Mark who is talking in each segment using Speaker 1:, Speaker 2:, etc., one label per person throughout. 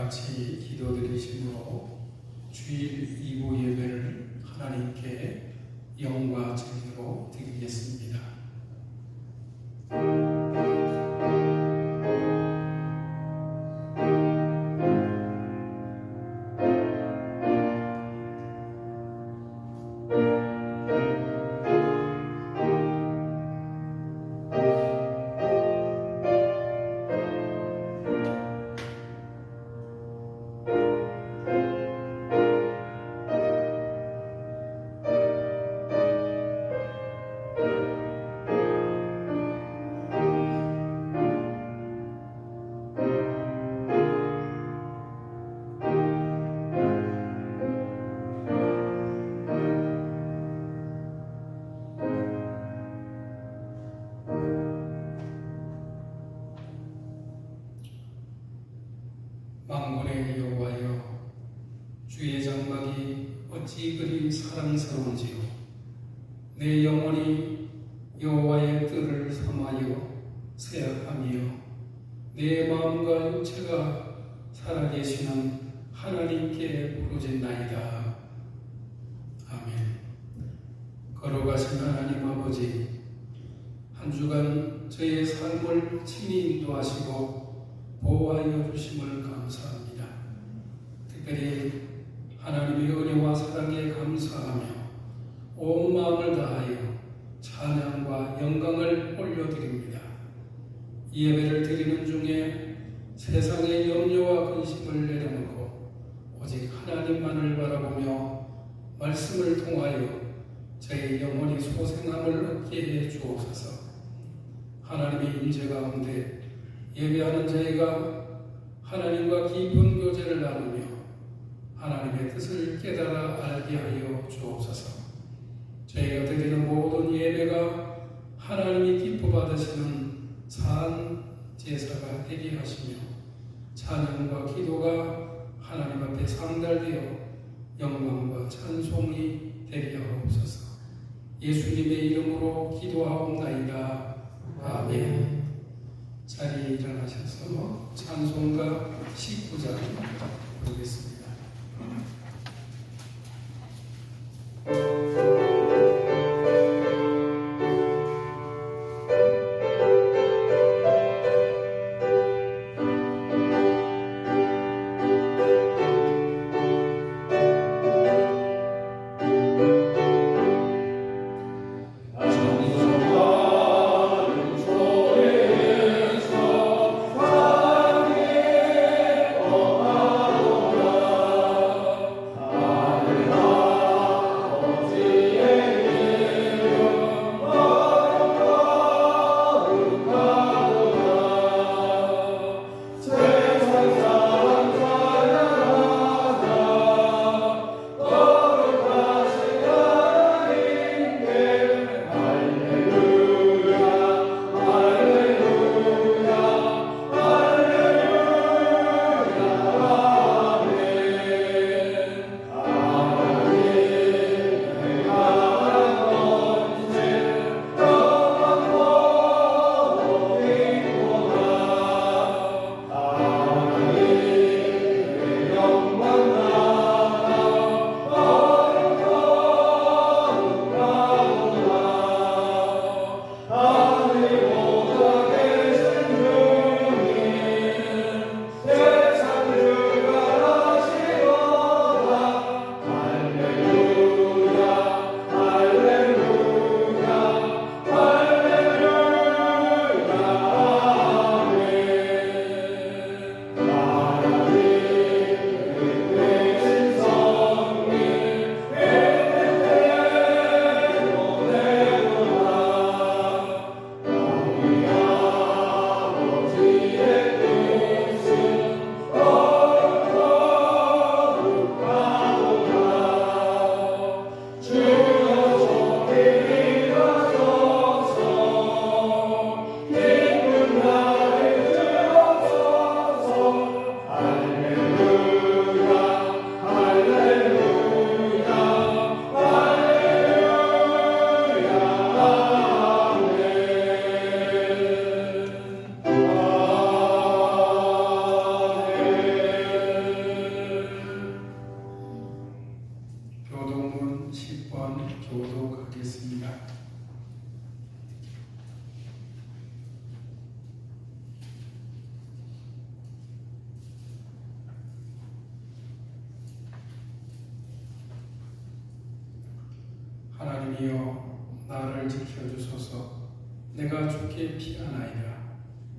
Speaker 1: 같이 기도드리심으로 주일 2부 예배를 하나님께 영과 증거로 드리겠습니다. 만군의 여호와여, 주의 장막이 어찌 그리 사랑스러운지요. 내 영혼이 여호와의 뜰을 삼하여 생각하며 내 마음과 육체가 살아계시는 하나님께 부르짖나이다. 아멘. 걸어가신 하나님 아버지, 한 주간 저의 삶을 친히 인도하시고 보호하여 주심을 감사합니다. 특별히 하나님의 은혜와 사랑에 감사하며 온 마음을 다하여 찬양과 영광을 올려드립니다. 이 예배를 드리는 중에 세상의 염려와 근심을 내려놓고 오직 하나님만을 바라보며 말씀을 통하여 저의 영혼이 소생함을 얻게 해 주옵소서. 하나님의 임재 가운데 예배하는 저희가 하나님과 깊은 교제를 나누며 하나님의 뜻을 깨달아 알게 하여 주옵소서. 저희가 드리는 모든 예배가 하나님이 기뻐 받으시는 산 제사가 되게 하시며 찬양과 기도가 하나님 앞에 상달되어 영광과 찬송이 되게 하옵소서. 예수님의 이름으로 기도하옵나이다. 아멘. 자리에 일어나셔서 찬송가 19장 부르겠습니다.
Speaker 2: Oh
Speaker 1: 하나님이여 나를 지켜주소서. 내가 주께 피하나이다.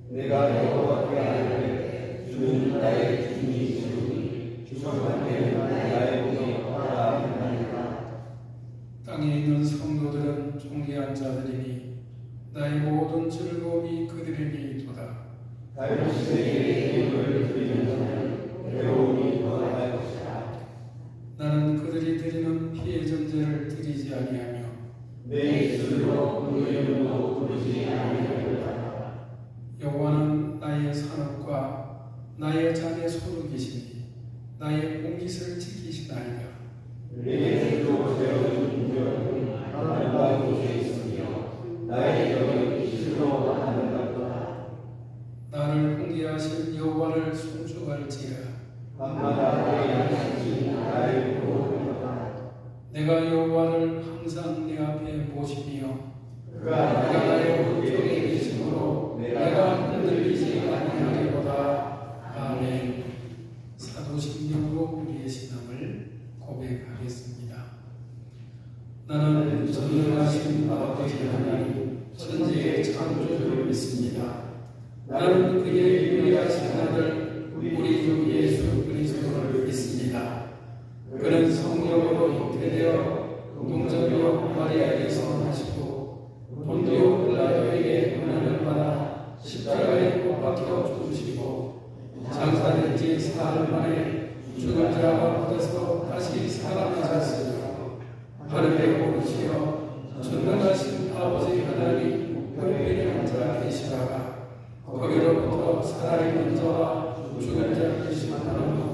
Speaker 2: 내가 여호와께 아뢰되 주는 나의 주님이시오니 주소만되는 나의 몸이 하라 하나이다.
Speaker 1: 땅에 있는 성도들은 존귀한 자들이니 나의 모든 즐거움이 그들에게이도다.
Speaker 2: 다윗에게 예물을 드리는 자는 외로움이 더할 것이다.
Speaker 1: 나는 그들이 드리는 피의 전제를 드리지 아니하며
Speaker 2: 내 입술로 그 이름도 부르지 아니하리로다.
Speaker 1: 여호와는 나의 산업과 나의 잔의 소득이시니 나의 공깃을 지키시나이다.
Speaker 2: 내게 주로 세워준 구별은 하나님과 곳에 있으며 나의 영은 실로 하나님과
Speaker 1: 나를 공개하신 여호와를 송축할지라.
Speaker 2: 밤마다 내 양식이 나의 보호하노라.
Speaker 1: 내가 여호와를 항상 내 앞에 모시며
Speaker 2: 그가
Speaker 1: 내가 나의 오른쪽에 계심으로 내가 흔들리지 아니하리로다. 아멘. 사도신경으로 우리의 신앙을 고백하겠습니다. 나는 전능하신 아버지 하나님 천지의 창조주를 믿습니다. 나는 그의 유일하신 아들 우리 주 예수 그리스도를 믿습니다. 그는 성령으로 잉태되어 동정녀 마리아에게서 나시고 본디오 빌라도에게 고난을 받아 십자가에 못 박혀 죽으시고 장사된 지 사흘 만에 죽은 자 가운데서 다시 살아나셨으며 하늘에 오르시어 전능하신 아버지 하나님 우편에 앉아 계시다가 거기로부터 살아있는 자와 죽은 자 계시는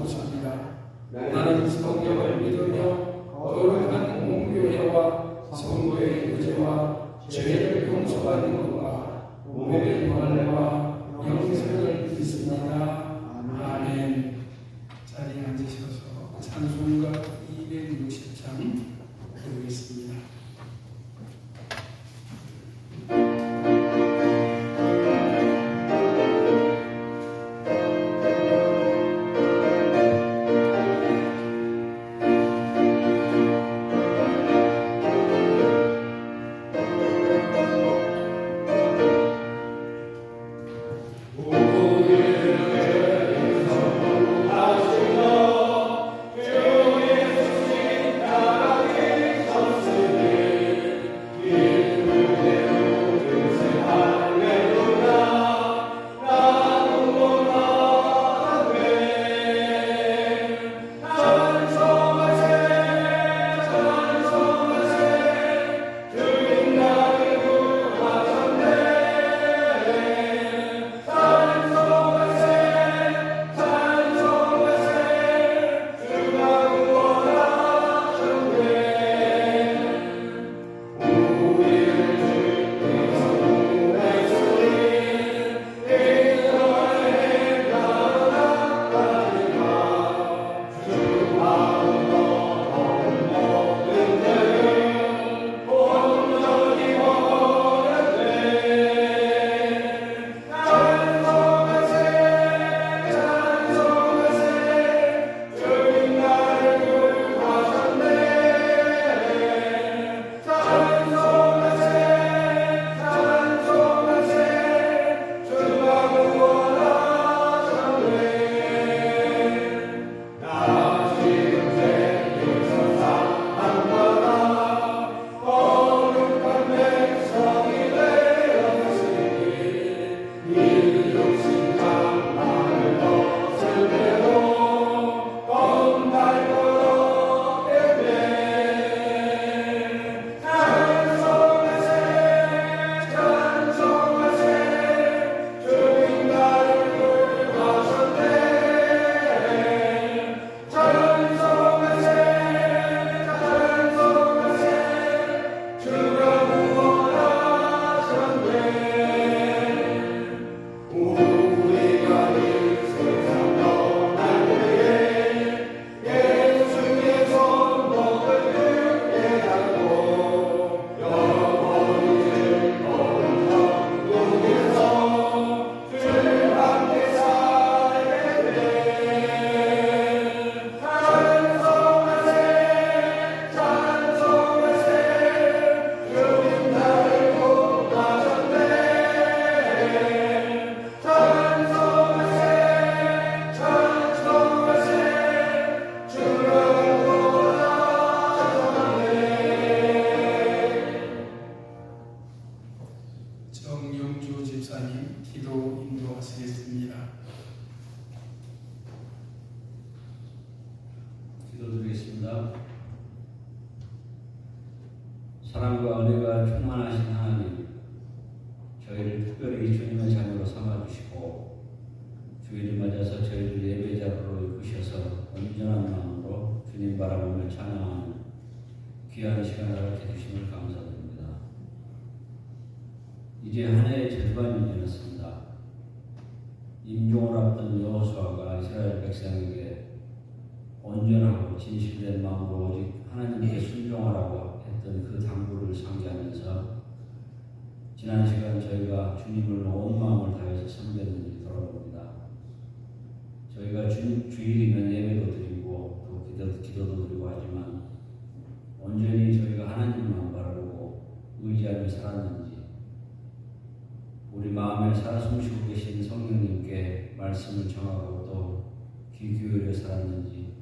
Speaker 1: 곳입니다. 나는 성령을 믿으며 거룩한 공교회와 성도의 유죄와 죄를 용서받는 것과 몸의 부활과 영생을 믿습니다. 아멘. 자리에 앉으셔서 찬송가 260장 부르겠습니다.
Speaker 2: 오늘
Speaker 3: 기도드리겠습니다. 사랑과 은혜가 충만하신 하나님, 저희를 특별히 주님의 자녀로 삼아주시고 주일을 맞아서 저희를 예배자로 이끄셔서 온전한 마음으로 주님 바라보며 찬양하는 귀한 시간을 갖게 주심을 감사드립니다. 이제 한 해의 절반이 지났습니다. 임종을 앞둔 여호수아가 이스라엘 백성에게 온전하고 진실된 마음으로 오직 하나님께 순종하라고 했던 그 당부를 상기하면서 지난 시간 저희가 주님을 온 마음을 다해서 섬겼는지 돌아봅니다. 저희가 주일이면 예배도 드리고 또 기도도 드리고 하지만 온전히 저희가 하나님만 바라보고 의지하며 살았는지, 우리 마음에 살아 숨쉬고 계신 성령님께 말씀을 정하고 또 귀 기울여 살았는지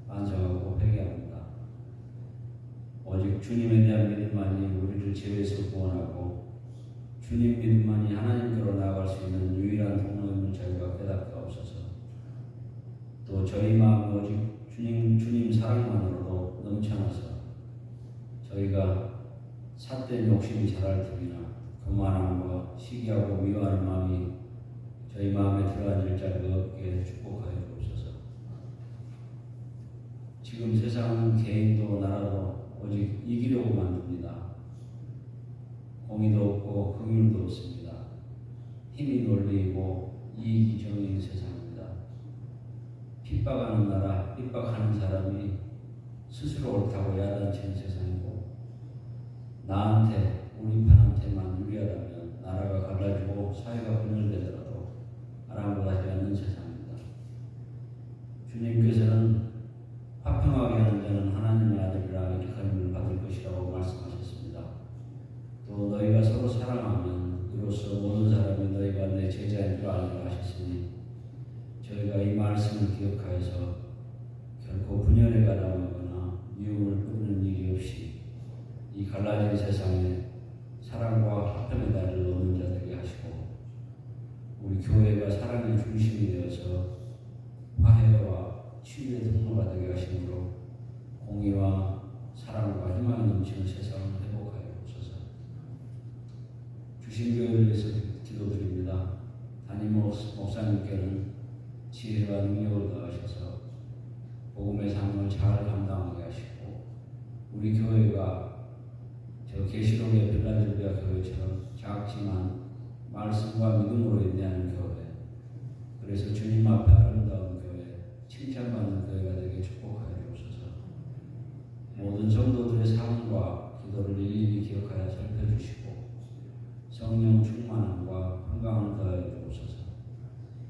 Speaker 3: 반성하고 회개합니다. 오직 주님에 대한 믿음만이 우리를 죄에서 구원하고 주님 믿음만이 하나님께로 나아갈 수 있는 유일한 통로임을 저희가 깨닫게 없어서, 또 저희 마음 오직 주님 사랑만으로도 넘쳐나서 저희가 삿된 욕심이 자랄 때이나 교만함과 시기하고 미워하는 마음이 저희 마음에 들어앉을 자리가 없게 축복하여 주옵소서. 지금 세상은 개인도 나라도 오직 이기려고 만듭니다. 공의도 없고 긍휼도 없습니다. 힘이 논리이고 이익이 정의인 세상입니다. 핍박하는 나라, 핍박하는 사람이 스스로 옳다고 야단치는 세상이고, 나한테, 우리 편한테만 유리하다면 나라가 갈라지고 사회가 분열되더라도 아랑곳하지 않는 세상입니다. 주님께서는 화평하게 하는 자는 하나님의 아들이라 일컬음을 받을 것이라고 말씀하셨습니다. 또 너희가 서로 사랑하면 이로써 모든 사람이 너희가 내 제자인 줄 알리라 하셨으니, 저희가 이 말씀을 기억하여서 결코 분열해가 나오거나 미움을 뿌리는 일이 없이 이 갈라진 세상에 사랑과 화평의 달을 얻는 자 되게 하시고, 우리 교회가 사랑의 중심이 되어서 화해와 치유의 통로가 되게 하심으로 공의와 사랑과 희망이 넘치는 세상을 회복하여 주소서. 주신 교회를 위해서 기도드립니다. 담임 목사님께는 지혜와 능력을 더하셔서 복음의 삶을 잘 감당하게 하시고, 우리 교회가 저 계시록의 빌라델비아 교회처럼 작지만 말씀과 믿음으로 인내하는 교회, 그래서 주님 앞에 아름다운 교회, 칭찬받는 교회가 되게 축복하여 주옵소서. 모든 성도들의 삶과 기도를 일일이 기억하여 살펴주시고 성령 충만함과 평강을 더하여 주옵소서.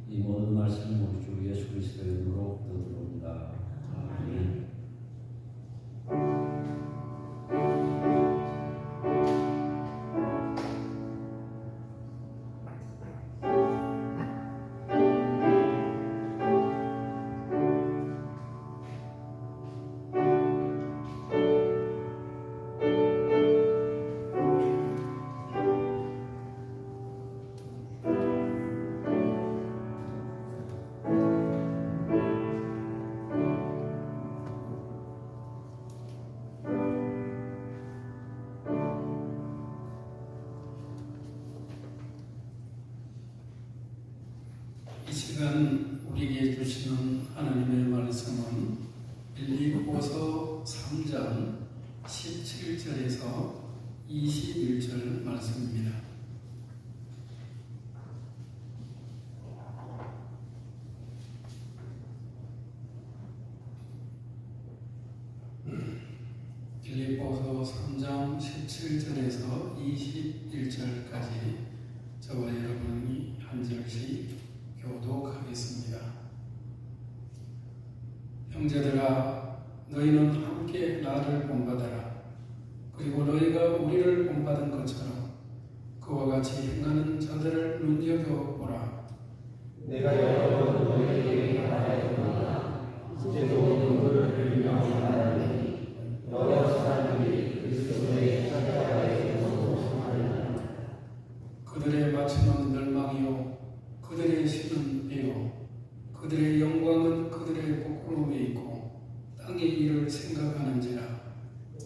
Speaker 3: 이 모든 말씀을 우리 주 예수 그리스도의 이름으로 기도드립니다. 아멘.
Speaker 1: 이 시간 우리에게 주시는 하나님의 말씀은 빌립보서 3장 17절에서 21절 말씀입니다. 빌립보서 3장 17절에서 21절까지 저와 여러분이 한 절씩 교독하겠습니다. 형제들아, 너희는 함께 나를 본받아라. 그리고 너희가 우리를 본받은 것처럼 그와 같이 행하는 자들을 눈여겨보라.
Speaker 2: 내가 여러 번 너희에게 말하였노라. 이제도 그들을 명하노니 여러 사람들이 그리스도의 십자가에서 소망하리라.
Speaker 1: 그들의 마침은 멸망이요 그들의 신은 비요 그들의 영광은 그들의 부끄러움에 있고 땅의 일을 생각하는지라.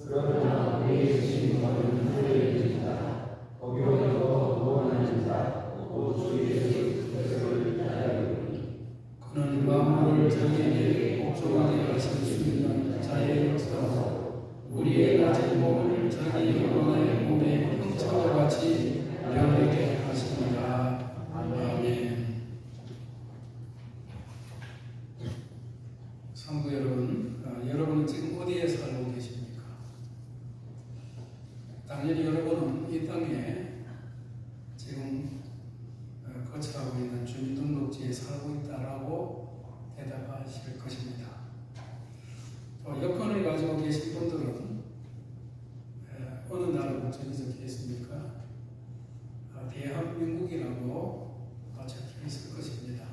Speaker 2: 그러나 우리의 심령은 하늘에 계시다. 거기로부터 구원하는 자 곧 주 예수 그리스도를 따르리니
Speaker 1: 그는 만물을 자기에게 복종하게 하신 주님은 자의 역사로 우리의 가진 몸을 자기 영광의 몸에 형체와 같이 영하게 하십니다. 아멘. 성도 여러분, 여러분은 지금 어디에 살고 계십니까? 당연히 여러분은 이 땅에 지금 거처하고 있는 주민등록지에 살고 있다라고 대답하실 것입니다. 또 여권을 가지고 계신 분들은 어느 나라 국적이 적혀 있습니까? 대한민국이라고 적혀 있을 것입니다.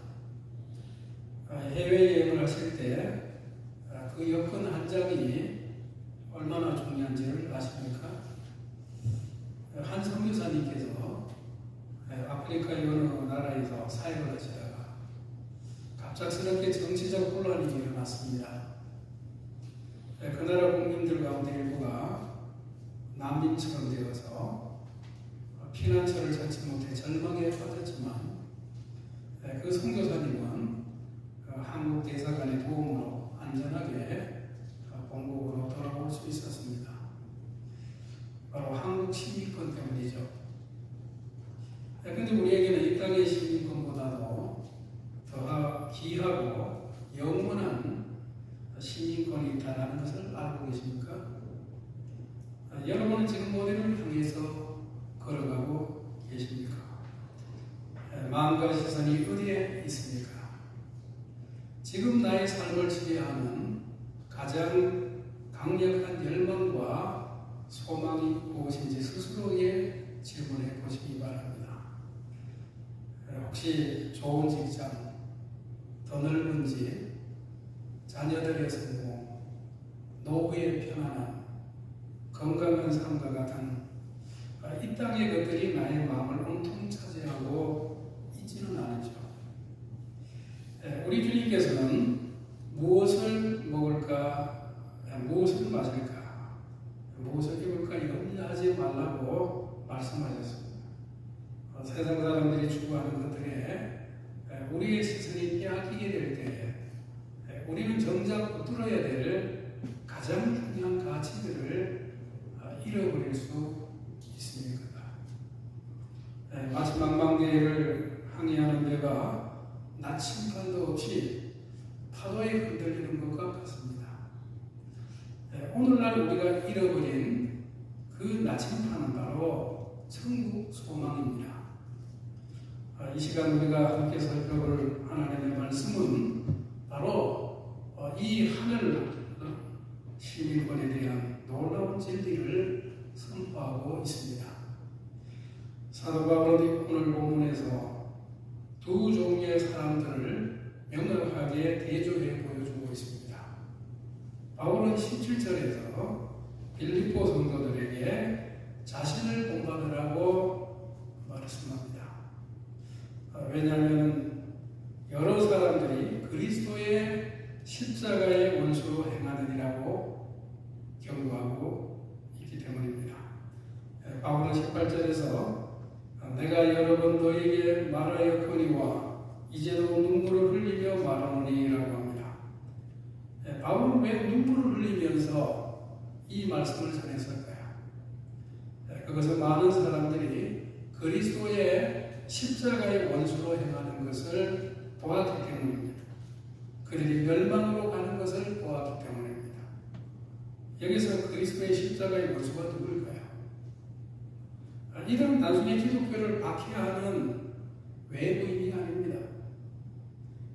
Speaker 1: 해외여행을 하실 때 그 여권 한 장이 얼마나 중요한지를 아십니까? 한 선교사님께서 아프리카의 어느 나라에서 사역을 하시다가 갑작스럽게 정치적 혼란이 일어났습니다. 그 나라 국민들 가운데 일부가 난민처럼 되어서 피난처를 찾지 못해 절망에 빠졌지만 그 선교사님은 한국 대사관의 도움으로 안전하게 본국으로 돌아올 수 있었습니다. 바로 한국 시민권 때문이죠. 그런데 우리에게는 이 땅의 시민권보다도 더 귀하고 영원한 시민권이 있다는 것을 알고 계십니까? 여러분은 지금 어디를 향해서 걸어가고 계십니까? 마음과 시선이 어디에 있습니까? 지금 나의 삶을 지배하는 가장 강력한 열망과 소망이 무엇인지 스스로에게 질문해 보시기 바랍니다. 혹시 좋은 직장, 더 넓은 집, 자녀들의 성공, 노후의 편안함, 건강한 삶과 같은 이 땅의 것들이 나의 마음을 온통 차지하고 있지는 않죠. 우리 주님께서는 무엇을 먹을까, 무엇을 마실까, 무엇을 입을까 염려하지 말라고 말씀하셨습니다. 세상 사람들이 추구하는 것들에 우리의 시선이 빼앗기게 될 때에 우리는 정작 붙들어야 될 가장 중요한 가치들을 잃어버릴 수 있습니다. 마치 망망대해를 항해하는 배가 나침반도 없이 파도에 흔들리는 것과 같습니다. 오늘날 우리가 잃어버린 그 나침반은 바로 천국 소망입니다. 이 시간 우리가 함께 살펴볼 하나님의 말씀은 바로 이 하늘 시민권에 대한 놀라운 진리를 선포하고 있습니다. 사도 바울이 오늘 본문에서 두 종류의 사람들을 명확하게 대조해 보여주고 있습니다. 바울은 17절에서 빌립보 성도들에게 자신을 본받으라고 말씀합니다. 왜냐하면 여러 사람들이 그리스도의 십자가의 원수로 행하느니라고 경고하고 있기 때문입니다. 바울은 18절에서 내가 여러 번 너에게 말하였거니와 이제도 눈물을 흘리며 말하노니라고 합니다. 바울은 왜 눈물을 흘리면서 이 말씀을 전했을까요? 그것은 많은 사람들이 그리스도의 십자가의 원수로 행하는 것을 보았기 때문입니다. 그들이 멸망으로 가는 것을 보았기 때문입니다. 여기서 그리스도의 십자가의 원수가 누구일까요? 이들은 단순히 기독교를 박해하는 외부인이 아닙니다.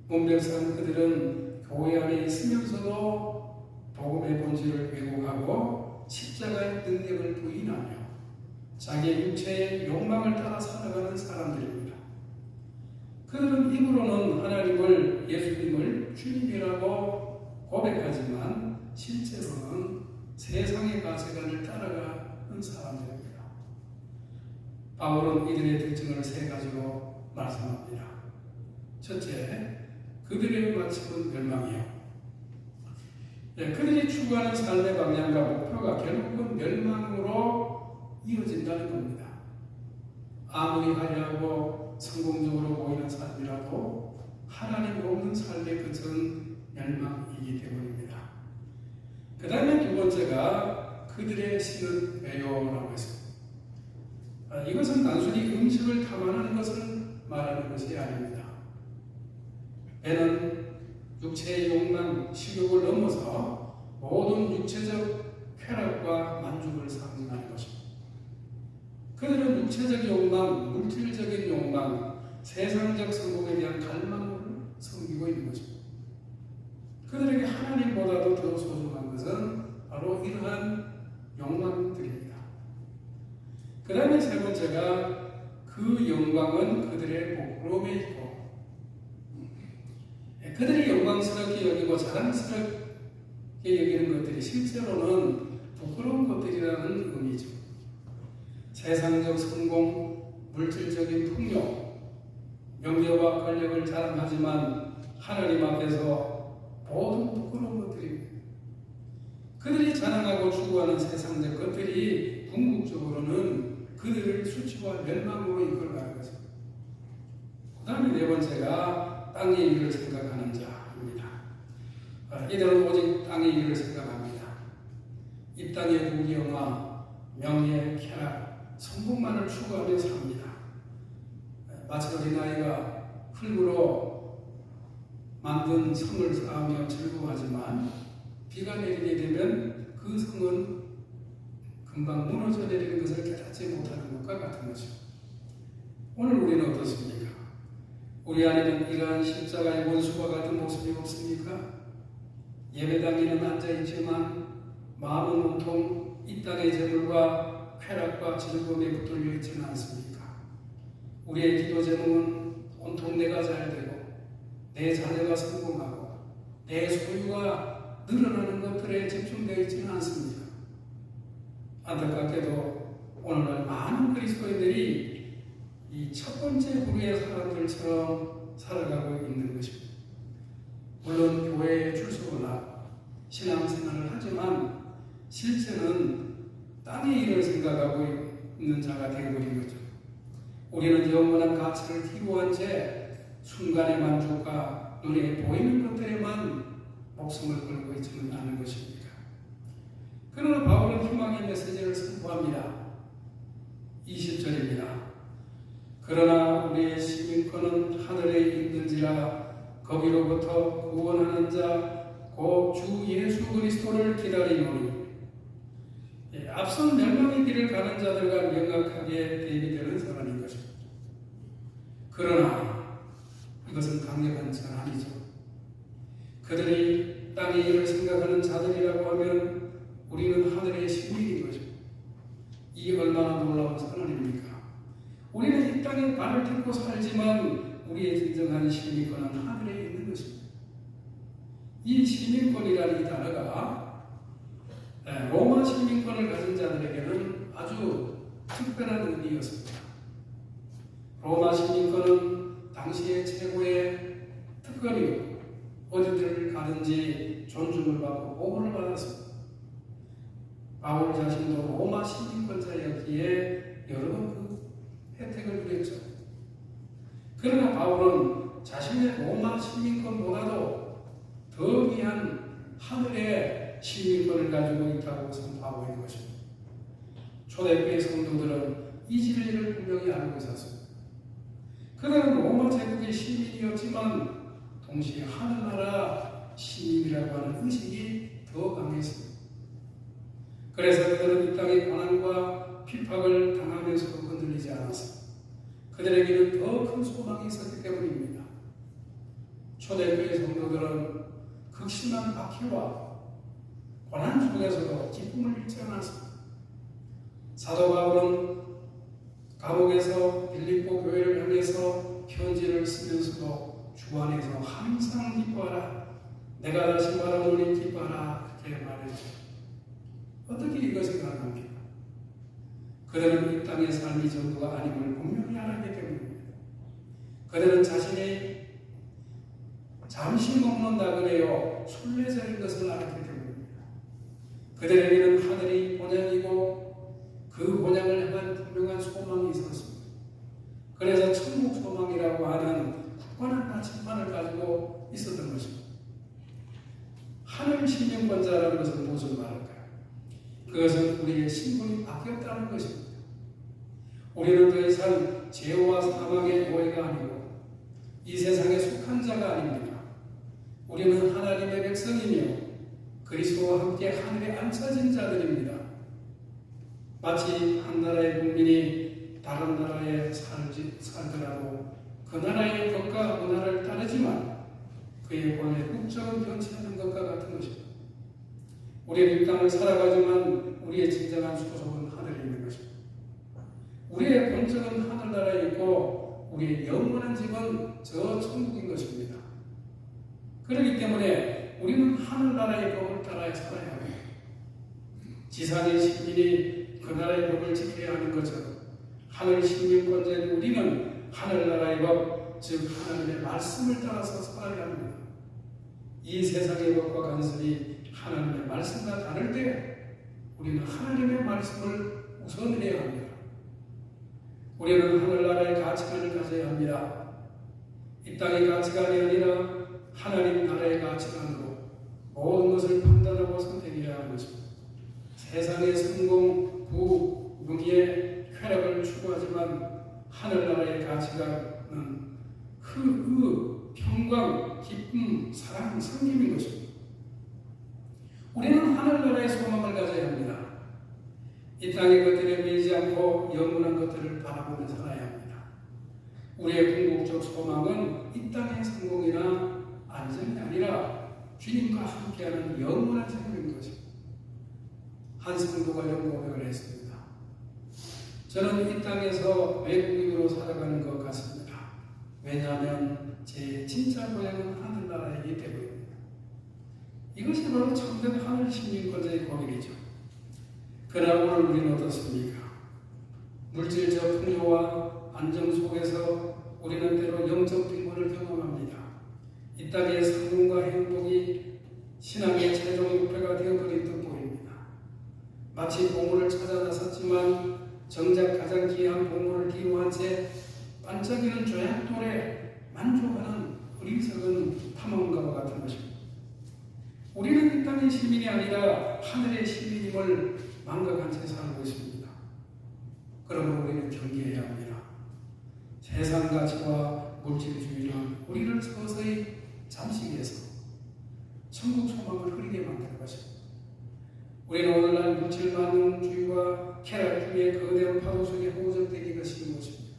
Speaker 1: 문명상 그들은 교회 안에 있으면서도 복음의 본질을 왜곡하고 십자가의 능력을 부인하며 자기의 육체의 욕망을 따라 살아가는 사람들입니다. 그들은 입으로는 하나님을, 예수님을 주님이라고 고백하지만 실제로는 세상의 가치관을 따라가는 사람들입니다. 바울은 이들의 특징을 세 가지로 말씀합니다. 첫째, 그들의 마침은 멸망이요. 그들이 추구하는 삶의 방향과 목표가 결국은 멸망으로 이어진다는 겁니다. 아무리 화려하고 성공적으로 보이는 삶이라도 하나님 없는 삶의 끝은 멸망이기 때문입니다. 그 다음에 두 번째가 그들의 신은 배요라고 했습니다. 이것은 단순히 음식을 탐하는 것을 말하는 것이 아닙니다. 배는 육체의 욕망, 식욕을 넘어서 모든 육체적 쾌락과 만족을 상징하는 것입니다. 그들은 육체적 욕망, 물질적인 욕망, 세상적 성공에 대한 갈망을 섬기고 있는 것입니다. 그들에게 하나님보다도 더 소중한 것은 바로 이러한 욕망들입니다. 그 다음에 세 번째가 그 영광은 그들의 부끄러움에 있고 그들이 영광스럽게 여기고 자랑스럽게 여기는 것들이 실제로는 부끄러운 것들이라는 의미죠. 세상적 성공, 물질적인 풍요, 명예와 권력을 자랑하지만 하나님 앞에서 모든 부끄러운 것들입니다. 그들이 자랑하고 추구하는 세상적 것들이 궁극적으로는 그들을 수치와 멸망으로 이끌어가는 것입니다. 그 다음에 네 번째가 땅의 일을 생각하는 자입니다. 이들은 오직 땅의 일을 생각합니다. 이 땅의 무기영화, 명예, 쾌락, 성공만을 추구하며 삽니다. 마치 어린아이가 흙으로 만든 성을 쌓으며 즐거워하지만 비가 내리게 되면 그 성은 금방 무너져 내리는 것을 깨닫지 못하는 것과 같은 것입니다. 오늘 우리는 어떻습니까? 우리 안에는 이러한 십자가의 원수와 같은 모습이 없습니까? 예배당에는 앉아있지만 마음은 온통 이 땅의 재물과 쾌락과 즐거움에 붙들려 있지는 않습니까? 우리의 기도 제목은 온통 내가 잘되고 내 자녀가 성공하고 내 소유가 늘어나는 것들에 집중되어 있지는 않습니까? 안타깝게도 오늘날 많은 그리스도인들이 이 첫 번째 부류의 사람들처럼 살아가고 있는 것입니다. 물론 교회에 출석하나 신앙생활을 하지만 실제는 땅의 일을 생각하고 있는 자가 되어버린 거죠. 우리는 영원한 가치를 희고한 채 순간의 만족과 눈에 보이는 것들에만 목숨을 걸고 있지는 않은 것입니다. 그러나 바울은 희망의 메시지를 선포합니다. 20절입니다. 그러나 우리의 시민권은 하늘에 있는지라 거기로부터 구원하는 자 곧 주 예수 그리스도를 기다리노니. 앞선 멸망의 길을 가는 자들과 명확하게 대비되는 선언인 것입니다. 그러나 이것은 강력한 선언이죠. 그들이 땅의 일을 생각하는 자들이라고 하면 우리는 하늘의 시민인 것입니다. 이 얼마나 놀라운 선언입니까? 우리는 이 땅에 발을 딛고 살지만 우리의 진정한 시민권은 하늘에 있는 것입니다. 이 시민권이라는 이 단어가 로마 시민권을 가진 자들에게는 아주 특별한 의미였습니다. 로마 시민권은 당시의 최고의 특권이고 어디를 가든지 존중을 받고 보호를 받았습니다. 바울 자신도 로마 시민권자였기에 여러 번 그 혜택을 누렸죠. 그러나 바울은 자신의 로마 시민권보다도 더 귀한 하늘의 시민권을 가지고 있다고 선포하고 있는 것입니다. 초대교회 성도들은 이 진리를 분명히 알고 있었습니다. 그들은 로마 제국의 시민이었지만 동시에 하늘나라 시민이라고 하는 의식이 더 강했습니다. 그래서 그들은 이 땅의 고난과 핍박을 당하면서도 흔들리지 않았습니다. 그들에게는 더 큰 소망이 있었기 때문입니다. 초대교회 성도들은 극심한 박해와 고난 속에서도 기쁨을 잃지 않았습니다. 사도 바울은 감옥에서 빌립보 교회를 향해서 편지를 쓰면서도 주 안에서 항상 기뻐하라. 내가 다시 말하노니 기뻐하라. 그렇게 말했죠. 어떻게 이것이 가능합니까? 그들은 이 땅의 삶이 전부가 아님을 분명히 알았기 때문입니다. 그들은 자신이 잠시 먹는 나그네요 순례자인 것을 알았기 때문입니다. 그들에게는 하늘이 본향이고 그 본향을 향한 분명한 소망이 있었습니다. 그래서 천국 소망이라고 하는 굳건한 나침반을 가지고 있었던 것입니다. 하늘 신령권자라는 것은 무슨 말일까요? 그것은 우리의 신분이 바뀌었다는 것입니다. 우리는 더 이상 죄와 사망의 노예가 아니고 이 세상에 속한 자가 아닙니다. 우리는 하나님의 백성이며 그리스도와 함께 하늘에 앉혀진 자들입니다. 마치 한 나라의 국민이 다른 나라에 살더라도 그 나라의 법과 문화를 따르지만 그의 본래 국적은 변치 않는 것과 같은 것입니다. 우리는 이 땅을 살아가지만 우리의 진정한 소속은 하늘에 있는 것입니다. 우리의 본적은 하늘나라에 있고 우리의 영원한 집은 저 천국인 것입니다. 그렇기 때문에 우리는 하늘나라의 법을 따라 살아야 합니다. 지상의 시민이 그 나라의 법을 지켜야 하는 것처럼 하늘 신령권자인 우리는 하늘나라의 법, 즉 하나님의 말씀을 따라서 살아야 합니다. 이 세상의 법과 간섭이 하나님의 말씀과 다를 때 우리는 하나님의 말씀을 우선해야 합니다. 우리는 하늘나라의 가치관을 가져야 합니다. 이 땅의 가치관이 아니라 하나님 나라의 가치관으로 모든 것을 판단하고 선택해야 하는 것입니다. 세상의 성공, 부, 명예, 쾌락을 추구하지만 하늘나라의 가치관은 의, 평강, 기쁨, 사랑, 섬김인 것입니다. 우리는 하늘나라의 소망을 가져야 합니다. 이 땅의 것들에 매이지 않고 영원한 것들을 바라보며 살아야 합니다. 우리의 궁극적 소망은 이 땅의 성공이나 안정이 아니라 주님과 함께하는 영원한 생명인 것입니다. 한 성도가 이런 고백을 했습니다. 저는 이 땅에서 외국인으로 살아가는 것 같습니다. 왜냐하면 제 진짜 고향은 하늘나라이기 때문입니다. 이것이 바로 참된 하늘 신민권자의 고백이죠. 그러나 오늘 우리는 어떻습니까? 물질적 풍요와 안정 속에서 우리는 때로 영적 빈곤을 경험합니다. 이 땅의 성공과 행복이 신앙의 최종 목표가 되어버린 듯 보입니다. 마치 보물을 찾아 나섰지만 정작 가장 귀한 보물을 뒤로한 채 반짝이는 조약돌에 만족하는 어리석은 탐험가와 같은 것입니다. 우리는 이 땅의 시민이 아니라 하늘의 시민임을 망각한 채 살고 있습니다. 그러므로 우리는 경계해야 합니다. 세상 가치와 물질주의는 우리를 서서히 잠식해서 천국 소망을 흐리게 만드는 것입니다. 우리는 오늘날 물질만능주의와 쾌락주의의 거대한 파도 속에 호적되기가 쉬운 것입니다.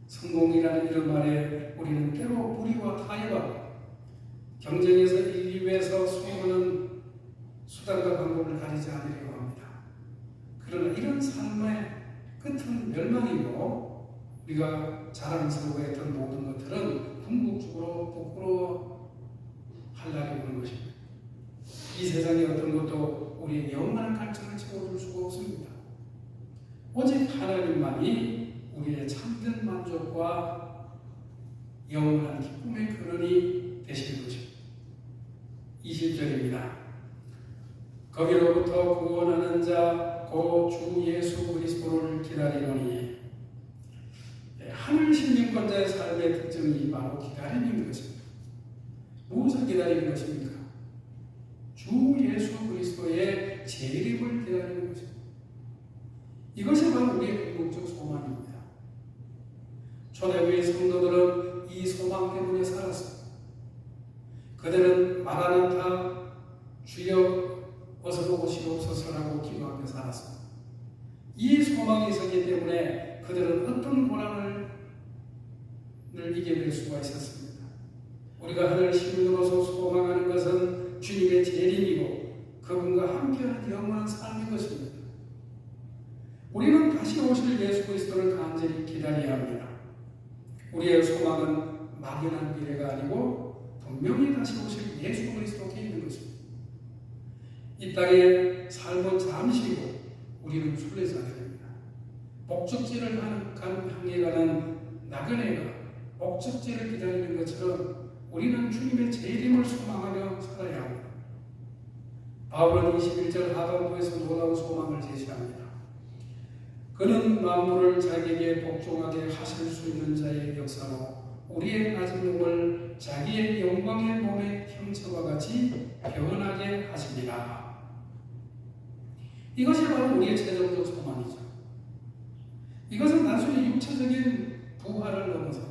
Speaker 1: 성공이라는 이런 말에 우리는 때로 무리와 타협하고 경쟁에서 이기기 위해서 수행하는 수단과 방법을 가리지 않으려고 합니다. 그러나 이런 삶의 끝은 멸망이고 우리가 자랑스러워 했던 모든 것들은 궁극적으로 부끄러워 할 날이 오는 것입니다. 이 세상의 어떤 것도 우리의 영원한 갈증을 채워줄 수가 없습니다. 오직 하나님만이 우리의 참된 만족과 영원한 기쁨의 근원이 되시는 것입니다. 20절입니다. 거기로부터 구원하는 자 곧 주 예수 그리스도를 기다리노니. 하늘 신령권자의 삶의 특징이 바로 기다림인 것입니다. 무엇을 기다리는 것입니까? 주 예수 그리스도의 재림을 기다리는 것입니다. 이것이 바로 우리의 궁극적 소망입니다. 초대교회 성도들은 이 소망 때문에 살았습니다. 그들은 마라나타 주여 어서 오시옵소서라고 기도하며 살았습니다. 이 소망이 있었기 때문에 그들은 어떤 고난을 이겨낼 수가 있었습니다. 우리가 하늘 시민으로서 소망하는 것은 주님의 재림이고 그분과 함께하는 영원한 삶인 것입니다. 우리는 다시 오실 예수 그리스도를 간절히 기다려야 합니다. 우리의 소망은 막연한 미래가 아니고 분명히 다시 오실 예수 그리스도께 있는 것입니다. 이 땅의 삶은 잠시고 우리는 순례자들입니다. 목적지를 향해 가는 나그네가 목적지를 기다리는 것처럼 우리는 주님의 재림을 소망하며 살아야 합니다. 바울은 21절 하반부에서 놀라운 소망을 제시합니다. 그는 만물을 자기에게 복종하게 하실 수 있는 자의 역사로 우리의 낮은 몸을 자기의 영광의 몸의 형체와 같이 변하게 하시리라. 이것이 바로 우리의 최종적 소망이죠. 이것은 단순히 육체적인 부활을 넘어서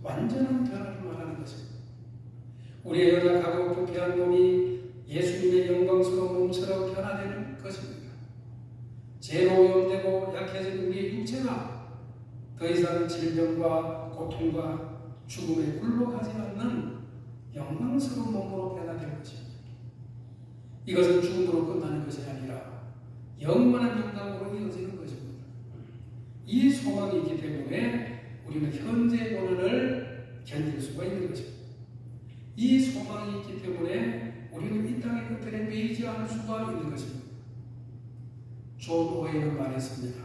Speaker 1: 완전한 변화를 말하는 것입니다. 우리의 연약하고 부패한 몸이 예수님의 영광스러운 몸처럼 변화되는 것입니다. 죄로 오염되고 약해진 우리의 육체가 더 이상 질병과 고통과 죽음에 굴복하지 않는 영광스러운 몸으로 변화될 것입니다. 이것은 죽음으로 끝나는 것이 아니라 영원한 영광으로 이어지는 것입니다. 이 소망이 있기 때문에 우리는 현재의 고난을 견딜 수가 있는 것입니다. 이 소망이 있기 때문에 우리는 이 땅의 것들에 매이지 않을 수가 있는 것입니다. 존 오웨이는 말했습니다.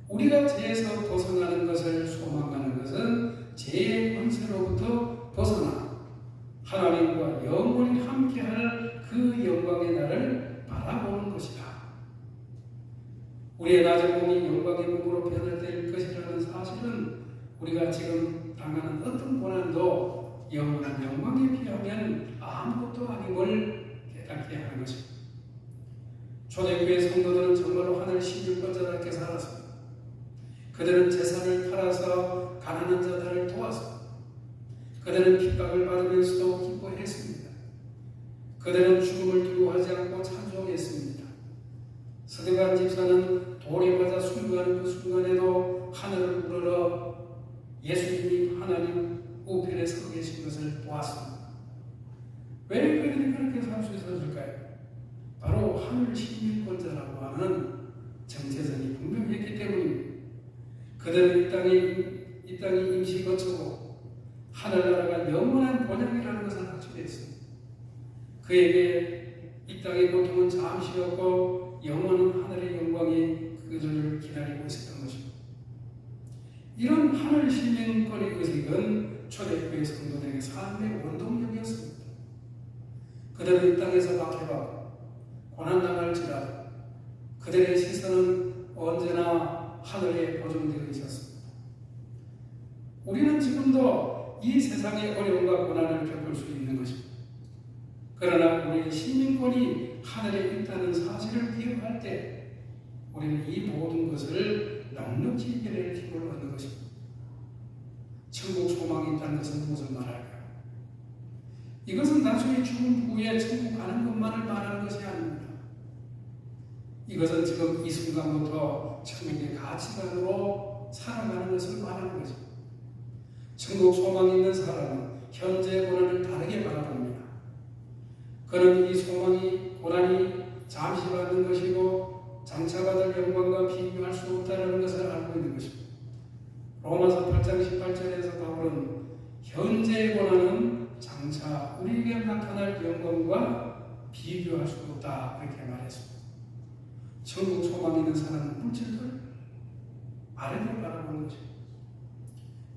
Speaker 1: 우리가 죄에서 벗어나는 것을 소망하는 것은 죄의 권세로부터 벗어나 하나님과 영원히 함께할 그 영광의 날을 바라보는 것이다. 우리의 낮은 몸이 영광의 몸으로 변화될 것이라는 사실은 우리가 지금 당하는 어떤 고난도 영원한 영광에 비하면 아무것도 아닌 걸 깨닫게 하는 것입니다. 초대교회 성도들은 정말로 하늘 시민권자답게 살았습니다. 그들은 재산을 팔아서 가난한 자들을 도왔습니다. 그들은 핍박을 받으면서도 기뻐했습니다. 그들은 죽음을 두려워하지 않고 찬송했습니다. 서대관 집사는 돌에 맞아 순교하는 그 순간에도 하늘을 우러러 예수님이 하나님 우편에 서 계신 것을 보았습니다. 왜 그들이 그렇게 살 수 있었을까요? 바로 하늘 시민권자라고 하는 정체성이 분명했기 때문입니다. 그들은 이 땅이 임시 거처고 하늘나라가 영원한 본향이라는 것을 확신했습니다. 그에게 이 땅의 고통은 잠시였고 영원한 하늘의 영광이 그들을 기다리고 있었던 것입니다. 이런 하늘 시민권의 의식은 초대교회 성도들에게 삶의 원동력이었습니다. 그들은 이 땅에서 박해받고 고난당할지라도 그들의 시선은 언제나 하늘에 고정되어 있었습니다. 우리는 지금도 이 세상의 어려움과 고난을 겪을 수 있는 것입니다. 그러나 우리의 시민권이 하늘에 있다는 사실을 기억할 때 우리는 이 모든 것을 넉넉히 이겨낼 힘을 얻는 것입니다. 천국 소망이 있다는 것은 무슨 말할까요? 이것은 단순히 죽음 후에 천국 가는 것만을 말하는 것이 아닙니다. 이것은 지금 이 순간부터 천국의 가치관으로 살아가는 것을 말하는 것입니다. 천국 소망이 있는 사람은 현재의 고난을 다르게 바라봅니다. 그는 이 소망이 고난이 잠시 받는 것이고 장차받을 영광과 비교할 수 없다는 것을 알고 있는 것입니다. 로마서 8장 18절에서 바울은 현재의 고난은 장차 우리에게 나타날 영광과 비교할 수 없다 그렇게 말했습니다. 천국 소망이 있는 사람은 물질을 아래로 바라보는 것입니다.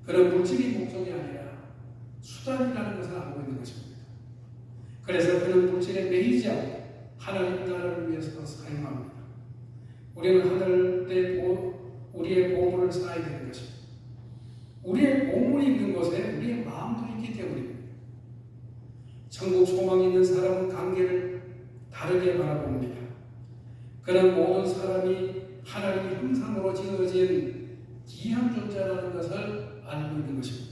Speaker 1: 그런 물질이 목적이 아니라 수단이라는 것을 알고 있는 것입니다. 그래서 그는 물질에 매이지 않고 하나님 나라를 위해서 사용합니다. 우리는 하늘에 우리의 보물을 쌓아야 되는 것입니다. 우리의 보물이 있는 곳에 우리의 마음도 있기 때문입니다. 천국 소망이 있는 사람은 관계를 다르게 바라봅니다. 그는 모든 사람이 하나님의 형상으로 지어진 귀한 존재라는 것을 알고 있는 것입니다.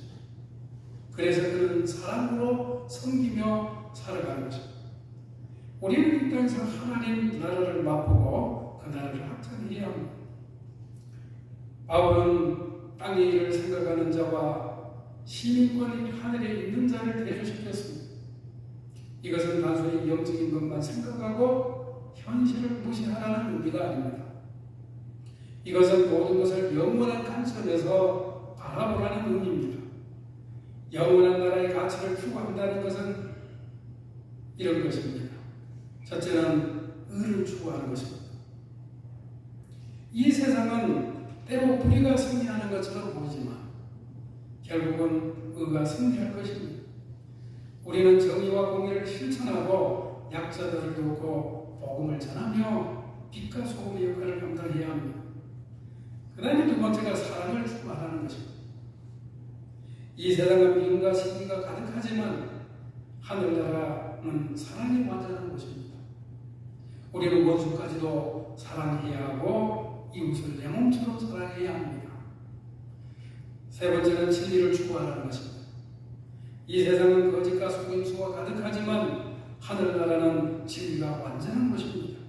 Speaker 1: 그래서 그는 사랑으로 섬기며 살아가는 것입니다. 우리는 이 땅에서 하나님 나라를 맛보고 그 나라를 확장해야 합니다. 바울은 땅의 일을 생각하는 자와 시민권이 하늘에 있는 자를 대조시켰습니다. 이것은 단순히 영적인 것만 생각하고 현실을 무시하라는 의미가 아닙니다. 이것은 모든 것을 영원한 관점에서 바라보라는 의미입니다. 영원한 나라의 가치를 추구한다는 것은 이런 것입니다. 첫째는 의를 추구하는 것입니다. 이 세상은 때로 불의가 승리하는 것처럼 보이지만 결국은 의가 승리할 것입니다. 우리는 정의와 공의를 실천하고 약자들을 돕고 복음을 전하며 빛과 소금의 역할을 감당해야 합니다. 그 다음에 두 번째가 사랑을 추구하라는 것입니다. 이 세상은 미움과 시기가 가득하지만 하늘나라는 사랑이 완전한 것입니다. 우리는 원수까지도 사랑해야 하고 이웃을 내 몸처럼 사랑해야 합니다. 세 번째는 진리를 추구하라는 것입니다. 이 세상은 거짓과 속임수가 가득하지만 하늘나라는 진리가 완전한 것입니다.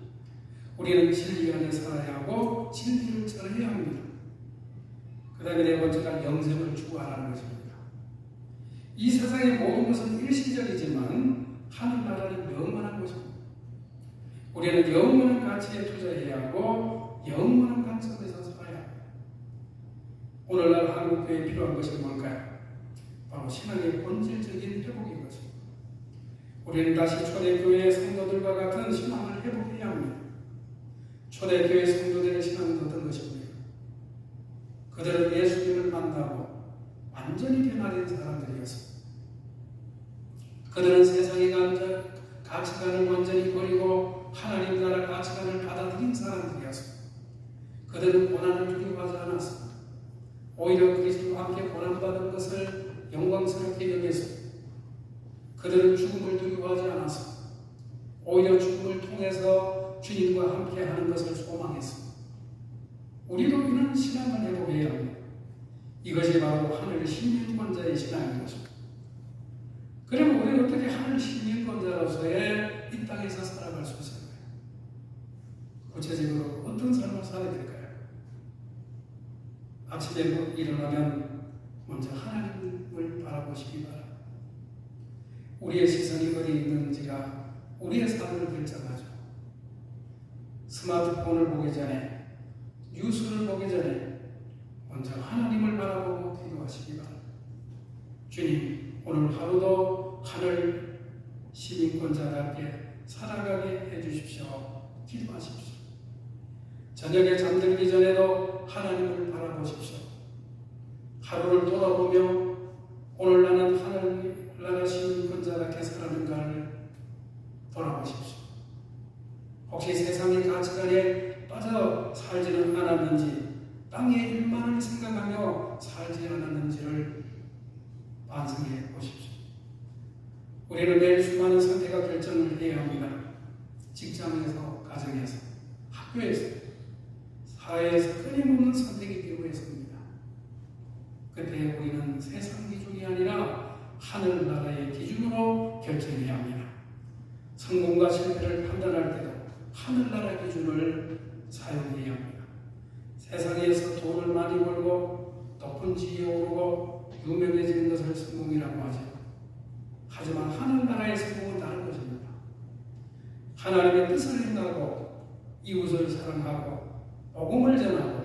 Speaker 1: 우리는 진리 안에 살아야 하고 진리를 전해야 합니다. 그 다음에 네 번째가 영생을 추구하라는 것입니다. 이 세상의 모든 것은 일시적이지만 하늘나라는 영원한 것입니다. 우리는 영원한 가치에 투자해야 하고 영원한 관점에서 살아야 합니다. 오늘날 한국교회에 필요한 것이 뭘까요? 바로 신앙의 본질적인 회복인 것입니다. 우리는 다시 초대교회의 성도들과 같은 신앙을 회복해야 합니다. 초대교회 성도들의 신앙은 어떤 것입니까? 그들은 예수님을 만나고 완전히 변화된 사람들이었습니다. 그들은 세상의 가치관을 완전히 버리고 하나님 나라 가치관을 받아들인 사람들이었습니다. 그들은 고난을 두려워하지 않았습니다. 오히려 그리스도와 함께 고난받은 것을 영광스럽게 여겼습니다. 그들은 죽음을 두려워하지 않았습니다. 오히려 죽음을 통해서 주님과 함께 하는 것을 소망했습니다. 우리도 이런 신앙을 회복해야 합니다. 이것이 바로 하늘 신민권자의 신앙인 것입니다. 그러면 우리는 어떻게 하늘 신민권자로서의 이 땅에서 살아갈 수 있을까요? 구체적으로 어떤 삶을 살아야 될까요? 아침에 일어나면 먼저 하나님을 바라보시기 바랍니다. 우리의 시선이 어디 있는지가 우리의 삶을 결정하죠. 스마트폰을 보기 전에, 뉴스를 보기 전에 먼저 하나님을 바라보고 기도하시기 바랍니다. 주님, 오늘 하루도 하늘 시민권자답게 살아가게 해주십시오. 기도하십시오. 저녁에 잠들기 전에도 하나님을 바라보십시오. 하루를 돌아보며 오늘 나는 하늘나라 시민권자답게 살아가는가를 돌아보십시오. 혹시 세상의 가치관에 빠져 살지는 않았는지, 땅의 일만을 생각하며 살지 않았는지를 반성해 보십시오. 우리는 매일 수많은 선택과 결정을 해야 합니다. 직장에서, 가정에서, 학교에서, 사회에서 끊임없는 선택이 필요했습니다. 그때 우리는 세상 기준이 아니라 하늘나라의 기준으로 결정해야 합니다. 성공과 실패를 판단할 때도 하늘나라 기준을 사용해야 합니다. 세상에서 돈을 많이 벌고 높은 지위에 오르고 유명해지는 것을 성공이라고 하죠. 하지만 하늘나라의 성공은 다른 것입니다. 하나님의 뜻을 행하고 이웃을 사랑하고 복음을 전하고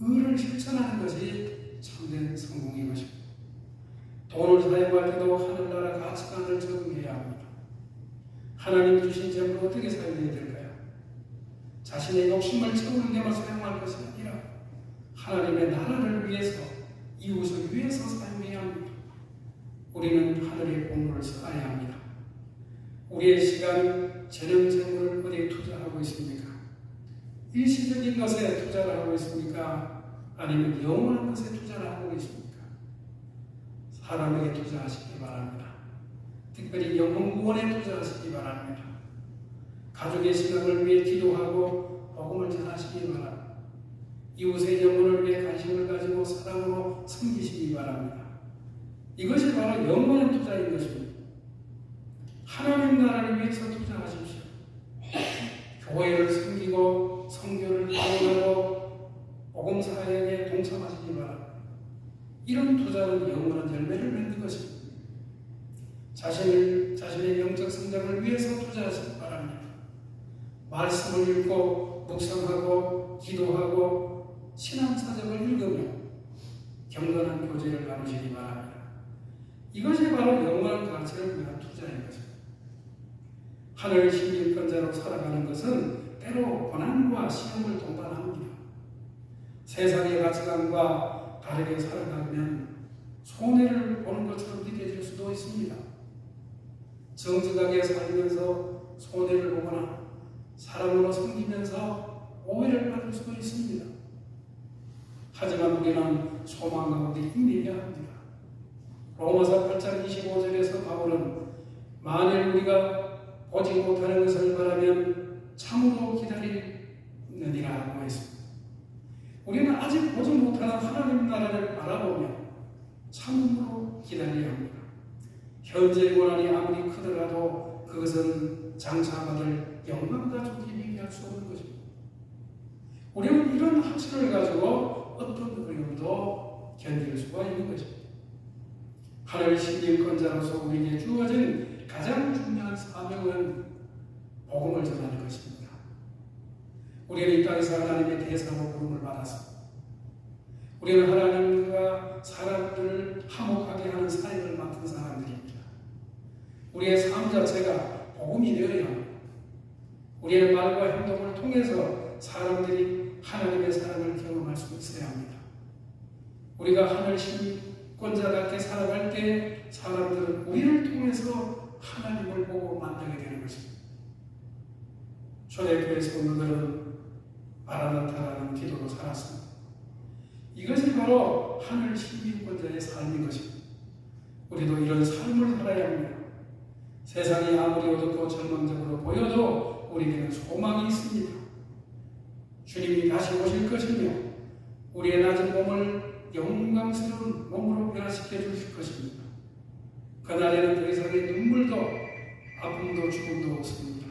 Speaker 1: 의를 실천하는 것이 참된 성공인 것입니다. 돈을 사용할 때도 하늘나라 가치관을 적응해야 합니다. 하나님 주신 재물을 어떻게 사용해야 될까요? 자신의 욕심을 채우는 데만 사용할 것이 아니라 하나님의 나라를 위해서, 이웃을 위해서 사용해야 합니다. 우리는 하늘의 공로를 쌓아야 합니다. 우리의 시간, 재능, 재물을 어디에 투자하고 있습니까? 일시적인 것에 투자를 하고 있습니까? 아니면 영원한 것에 투자를 하고 있습니까? 사람에게 투자하시기 바랍니다. 특별히 영혼 구원에 투자하시기 바랍니다. 가족의 신앙을 위해 기도하고 복음을 전하시기 바랍니다. 이웃의 영혼을 위해 관심을 가지고 사랑으로 섬기시기 바랍니다. 이것이 바로 영원한 투자인 것입니다. 하나님 나라를 위해서 투자하십시오. 교회를 섬기고 선교를 이용하고 복음 사역에 동참하시기 바랍니다. 이런 투자는 영원한 열매를 맺는 것입니다. 자신의 영적 성장을 위해서 투자하시기 바랍니다. 말씀을 읽고 묵상하고 기도하고 신앙사적을 읽으며 경건한 교제를 나누시기 바랍니다. 이것이 바로 영원한 가치를 위한 투자인 것입니다. 하늘 신민권자로 살아가는 것은 때로 고난과 시험을 동반합니다. 세상의 가치관과 다르게 살아가면 손해를 보는 것처럼 느껴질 수도 있습니다. 정직하게 살면서 손해를 보거나 사람으로 섬기면서 오해를 받을 수도 있습니다. 하지만 우리는 소망 가운데 힘내야 합니다. 로마서 8장 25절에서 바울은 만일 우리가 보지 못하는 것을 바라면 참으로 기다리느니라고 했습니다. 우리는 아직 보지 못하는 하나님 나라를 바라보며 참으로 기다려야 합니다. 현재의 고난이 아무리 크더라도 그것은 장차 받을 영광과 존귀에 비교할 수 없는 것입니다. 우리는 이런 확신을 가지고 어떤 어려움도 견딜 수가 있는 것입니다. 하나님의 신임권자로서 우리에게 주어진 가장 중요한 사명은 복음을 전하는 것입니다. 우리는 이 땅에서 하나님의 대사로 부름을 받아서 우리는 하나님과 사람들을 화목하게 하는 사역을 맡은 사람들입니다. 우리의 삶 자체가 복음이 되어야 합니다. 우리의 말과 행동을 통해서 사람들이 하나님의 사랑을 경험할 수 있어야 합니다. 우리가 하늘 신권자답게 살아갈 때 사람들은 우리를 통해서 하나님을 보고 만나게 되는 것입니다. 초대교회 성도들은 마라나타라는 기도로 살았습니다. 이것이 바로 하늘 신권자의 삶인 것입니다. 우리도 이런 삶을 살아야 합니다. 세상이 아무리 어둡고 절망적으로 보여도 우리에게는 소망이 있습니다. 주님이 다시 오실 것이며 우리의 낮은 몸을 영광스러운 몸으로 변화시켜 주실 것입니다. 그날에는 더 이상의 눈물도 아픔도 죽음도 없습니다.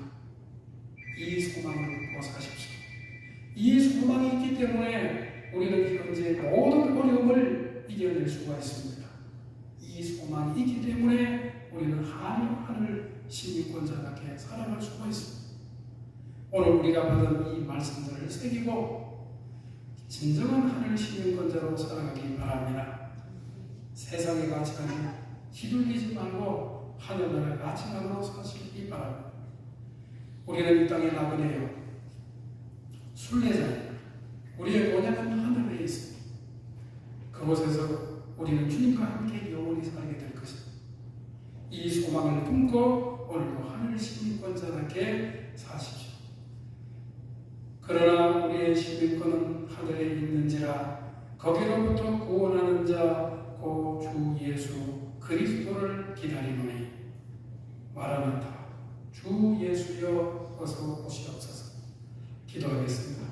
Speaker 1: 이 소망을 갖고 사십시오. 이 소망이 있기 때문에 우리는 현재 모든 어려움을 이겨낼 수가 있습니다. 이 소망이 있기 때문에 우리는 하늘 신임권자답게 살아갈 수가 있습니다. 오늘 우리가 받은 이 말씀들을 새기고 진정한 하늘 신임권자로 살아가기 바랍니다. 세상의 가치관에 휘둘리지 말고 하늘나라의 가치관으로 사시기 바랍니다. 우리는 이 땅에 나그네요. 순례자입니다. 우리의 고향은 하늘에 있습니다. 그곳에서 우리는 주님과 함께 영원히 살게 될 것입니다. 이 소망을 품고 오늘도 하늘 신임권자답게 사십시오. 그러나 우리의 시민권은 하늘에 있는지라 거기로부터 구원하는 자 고 주 예수 그리스도를 기다리노니 마라나타 주 예수여 어서 오시옵소서. 기도하겠습니다.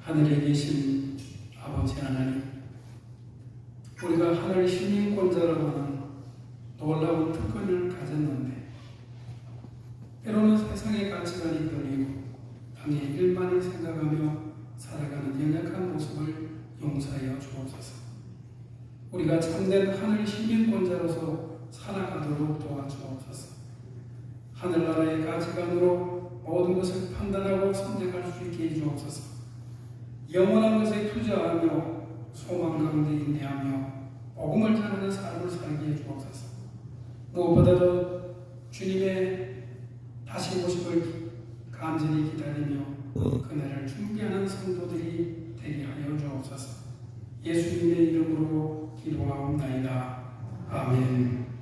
Speaker 1: 하늘에 계신 아버지 하나님, 우리가 하늘 신임권자라고 하는 놀라운 특권을 가졌는데 때로는 세상의 가치관이 걸리고 당의 일만을 생각하며 살아가는 연약한 모습을 용서하여 주옵소서. 우리가 참된 하늘 신임권자로서 살아가도록 도와주옵소서. 하늘나라의 가치관으로 모든 것을 판단하고 선택할 수 있게 해주옵소서. 영원한 것에 투자하며 소망 가운데 인내하며 복음을 전하는 삶을 살게 해주옵소서. 무엇보다도 주님의 다시 오심을 간절히 기다리며 그날을 준비하는 성도들이 되게 하여 주옵소서. 예수님의 이름으로 기도하옵나이다. 아멘.